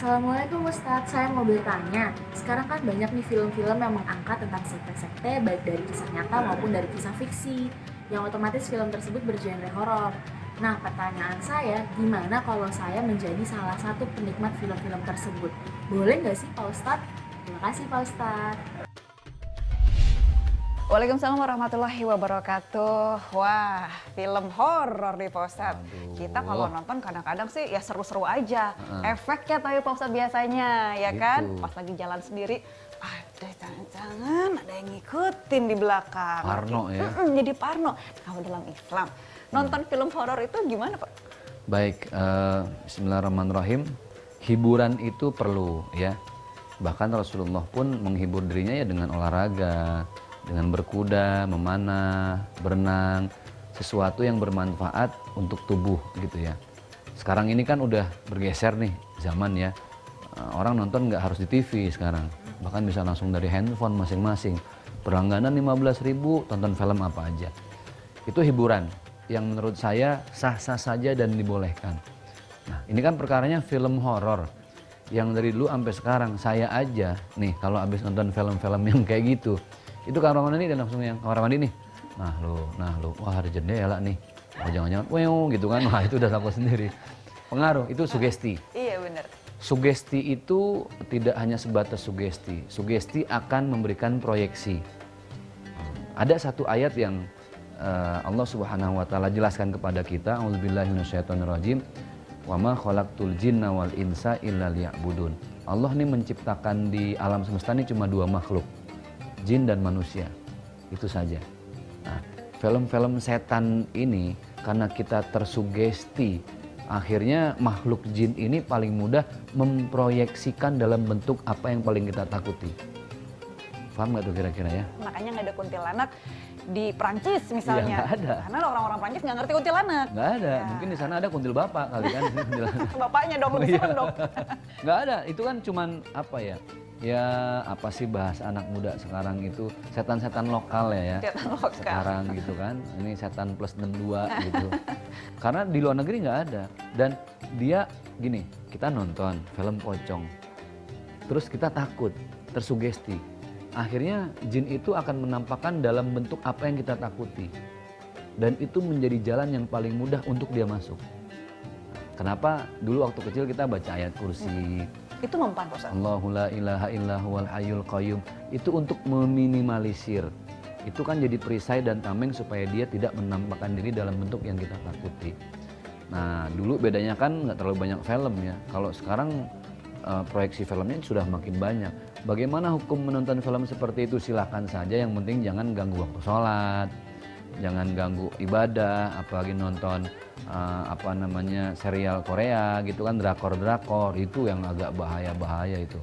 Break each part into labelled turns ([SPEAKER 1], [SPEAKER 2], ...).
[SPEAKER 1] Assalamualaikum Ustadz, saya mau bertanya. Sekarang kan banyak nih film-film yang mengangkat tentang sekte-sekte baik dari kisah nyata maupun dari kisah fiksi, yang otomatis film tersebut bergenre horor. Nah, pertanyaan saya, gimana kalau saya menjadi salah satu penikmat film-film tersebut? Boleh nggak sih Pak Ustadz? Terima kasih Pak Ustadz.
[SPEAKER 2] Waalaikumsalam warahmatullahi wabarakatuh. Wah, film horor nih Pak Ustadz.
[SPEAKER 3] Aduh.
[SPEAKER 2] Kita kalau nonton kadang-kadang sih ya seru-seru aja. Efeknya tapi Pak Ustadz biasanya ya kan.
[SPEAKER 3] Gitu.
[SPEAKER 2] Pas lagi jalan sendiri, ada jangan-jangan ada yang ngikutin di belakang.
[SPEAKER 3] Parno ya.
[SPEAKER 2] Jadi parno. Kalau dalam Islam, nonton film horor itu gimana Pak?
[SPEAKER 3] Baik, bismillahirrahmanirrahim. Hiburan itu perlu ya. Bahkan Rasulullah pun menghibur dirinya ya dengan olahraga, dengan berkuda, memanah, berenang, sesuatu yang bermanfaat untuk tubuh gitu ya. Sekarang ini kan udah bergeser nih zaman ya. Orang nonton nggak harus di TV sekarang, bahkan bisa langsung dari handphone masing-masing. Berlangganan 15.000, tonton film apa aja. Itu hiburan yang menurut saya sah-sah saja dan dibolehkan. Nah, ini kan perkaranya film horor yang dari dulu sampai sekarang saya aja nih kalau habis nonton film-film yang kayak gitu, itu kamar mandi dan langsung yang kamar mandi nih. Nah lu, wah ada jendela nih. Oh, jangan-jangan, wew gitu kan, wah itu udah takut sendiri. Pengaruh, itu sugesti.
[SPEAKER 2] Iya bener.
[SPEAKER 3] Sugesti itu tidak hanya sebatas sugesti. Sugesti akan memberikan proyeksi. Ada satu ayat yang Allah Subhanahu wa taala jelaskan kepada kita, A'udzubillahi minasyaitonirrajim. Wa ma khalaqtul jinna wal insa illa liya'budun. Allah nih menciptakan di alam semesta ini cuma dua makhluk, jin dan manusia, itu saja. Nah, film-film setan ini karena kita tersugesti, akhirnya makhluk jin ini paling mudah memproyeksikan dalam bentuk apa yang paling kita takuti. Paham nggak tuh kira-kira ya?
[SPEAKER 2] Makanya nggak ada kuntilanak di Prancis misalnya.
[SPEAKER 3] Iya, nggak ada.
[SPEAKER 2] Karena orang-orang Prancis nggak ngerti kuntilanak.
[SPEAKER 3] Nggak ada,
[SPEAKER 2] Ya.
[SPEAKER 3] mungkin di sana ada kuntil bapak kali kan.
[SPEAKER 2] Bapaknya dong, lebih serem dong.
[SPEAKER 3] Nggak ada, itu kan cuman apa ya? Ya apa sih bahasa anak muda sekarang itu setan-setan lokal ya.
[SPEAKER 2] Setan lokal.
[SPEAKER 3] Sekarang gitu kan, ini setan plus 62 gitu. Karena di luar negeri nggak ada. Dan dia gini, kita nonton film pocong, terus kita takut, tersugesti. Akhirnya jin itu akan menampakkan dalam bentuk apa yang kita takuti. Dan itu menjadi jalan yang paling mudah untuk dia masuk. Kenapa dulu waktu kecil kita baca ayat kursi,
[SPEAKER 2] Itu mempan Pak Ustadz.
[SPEAKER 3] Allahu la ilaha illa huwal hayyul qayyum, itu untuk meminimalisir. Itu kan jadi perisai dan tameng supaya dia tidak menampakkan diri dalam bentuk yang kita takuti. Nah dulu bedanya kan nggak terlalu banyak film ya. Kalau sekarang proyeksi filmnya sudah makin banyak. Bagaimana hukum menonton film seperti itu? Silahkan saja, yang penting jangan ganggu waktu sholat, jangan ganggu ibadah, apalagi nonton serial Korea gitu kan, drakor-drakor, itu yang agak bahaya-bahaya itu.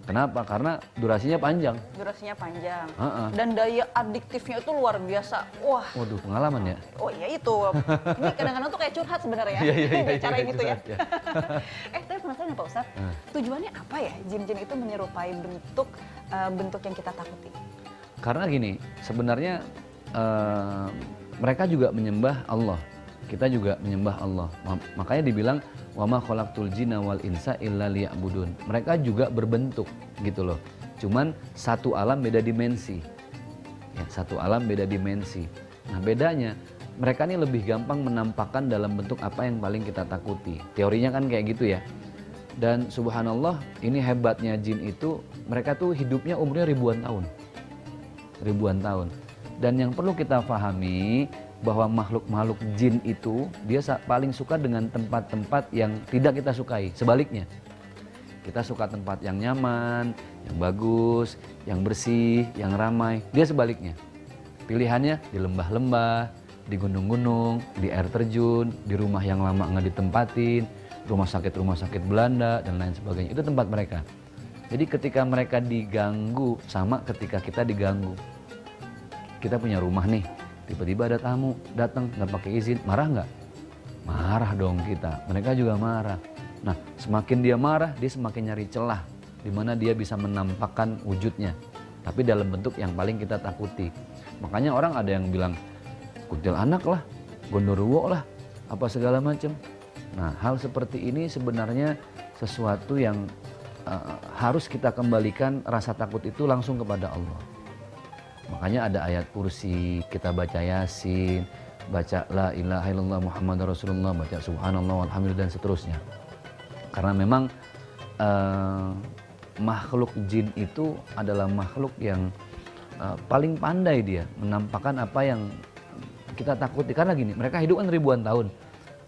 [SPEAKER 3] Kenapa? Karena durasinya panjang.
[SPEAKER 2] Durasinya panjang.
[SPEAKER 3] Ha-ha.
[SPEAKER 2] Dan daya adiktifnya itu luar biasa. Wah.
[SPEAKER 3] Waduh, pengalaman ya?
[SPEAKER 2] Oh iya itu. Ini kadang-kadang tuh kayak curhat sebenarnya.
[SPEAKER 3] Iya,
[SPEAKER 2] Cara
[SPEAKER 3] iya,
[SPEAKER 2] gitu ya.
[SPEAKER 3] curhat, ya.
[SPEAKER 2] Tapi penasaran Pak Ustadz, tujuannya apa ya jin-jin itu menyerupai bentuk yang kita takuti?
[SPEAKER 3] Karena gini, sebenarnya mereka juga menyembah Allah. Kita juga menyembah Allah. Makanya dibilang wa ma khalaqtul jinna wal insa illa liya'budun. Mereka juga berbentuk gitu loh. Cuman satu alam beda dimensi. Ya, satu alam beda dimensi. Nah, bedanya mereka ini lebih gampang menampakkan dalam bentuk apa yang paling kita takuti. Teorinya kan kayak gitu ya. Dan subhanallah, ini hebatnya jin itu, mereka tuh hidupnya umurnya ribuan tahun. Ribuan tahun. Dan yang perlu kita pahami bahwa makhluk-makhluk jin itu dia paling suka dengan tempat-tempat yang tidak kita sukai. Sebaliknya, kita suka tempat yang nyaman, yang bagus, yang bersih, yang ramai. Dia sebaliknya. Pilihannya di lembah-lembah, di gunung-gunung, di air terjun, di rumah yang lama nggak ditempatin, rumah sakit Belanda, dan lain sebagainya. Itu tempat mereka. Jadi ketika mereka diganggu, sama ketika kita diganggu. Kita punya rumah nih, tiba-tiba ada tamu datang nggak pakai izin, marah nggak? Marah dong kita. Mereka juga marah. Nah, semakin dia marah, dia semakin nyari celah di mana dia bisa menampakkan wujudnya, tapi dalam bentuk yang paling kita takuti. Makanya orang ada yang bilang kuntilanak lah, gondoruwo lah, apa segala macam. Nah, hal seperti ini sebenarnya sesuatu yang harus kita kembalikan rasa takut itu langsung kepada Allah. Makanya ada ayat kursi, kita baca Yasin, baca la ilaha illallah Muhammadar Rasulullah, baca subhanallah walhamdulillah dan seterusnya. Karena memang makhluk jin itu adalah makhluk yang paling pandai dia menampakkan apa yang kita takuti. Karena gini, mereka hidup kan ribuan tahun.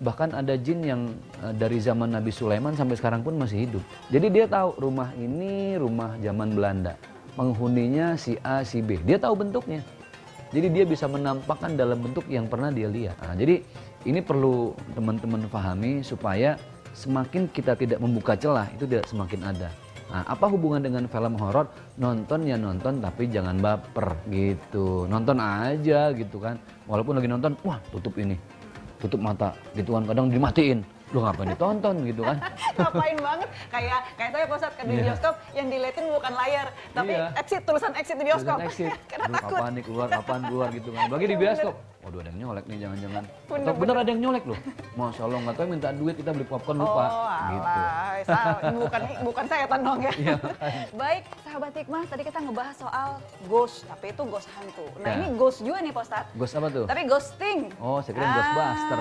[SPEAKER 3] Bahkan ada jin yang dari zaman Nabi Sulaiman sampai sekarang pun masih hidup. Jadi dia tahu rumah ini rumah zaman Belanda. Penghuninya si A, si B. Dia tahu bentuknya. Jadi dia bisa menampakkan dalam bentuk yang pernah dia lihat. Nah, jadi ini perlu teman-teman pahami supaya semakin kita tidak membuka celah, itu tidak semakin ada. Nah, apa hubungan dengan film horor? Nonton ya nonton, tapi jangan baper gitu. Nonton aja gitu kan. Walaupun lagi nonton, wah tutup ini, tutup mata gitu kan. Kadang dimatiin. Lu ngapain ditonton gitu kan?
[SPEAKER 2] Ngapain banget? Kayak saya Pak Ustadz di bioskop yang diliatin bukan layar, tapi tulisan exit di bioskop.
[SPEAKER 3] Tulisan exit.
[SPEAKER 2] Karena
[SPEAKER 3] Aduh,
[SPEAKER 2] takut.
[SPEAKER 3] kapan keluar gitu kan. Bagi di bioskop. Waduh, ada yang nyolek nih, jangan-jangan. Atau bener ada yang nyolek loh. Masya Allah, nggak tahu minta duit, kita beli popcorn lupa. Gitu.
[SPEAKER 2] Bukan saya dong ya.
[SPEAKER 3] Iya.
[SPEAKER 2] Baik, sahabat hikmah, tadi kita ngebahas soal ghost, tapi itu ghost hantu. Nah
[SPEAKER 3] Ya.
[SPEAKER 2] ini ghost juga nih Pak Ustadz.
[SPEAKER 3] Ghost apa tuh?
[SPEAKER 2] Tapi ghosting.
[SPEAKER 3] Oh, saya kira Ghostbuster.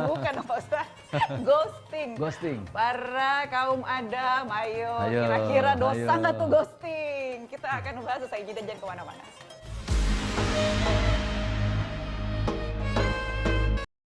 [SPEAKER 2] Bukan Pak Ustadz. Ghosting.
[SPEAKER 3] Ghosting.
[SPEAKER 2] Para kaum Adam, ayo
[SPEAKER 3] Ayo,
[SPEAKER 2] kira-kira dosa
[SPEAKER 3] ayo.
[SPEAKER 2] nggak tuh ghosting? Kita akan membahas usai jeda, jangan kemana-mana.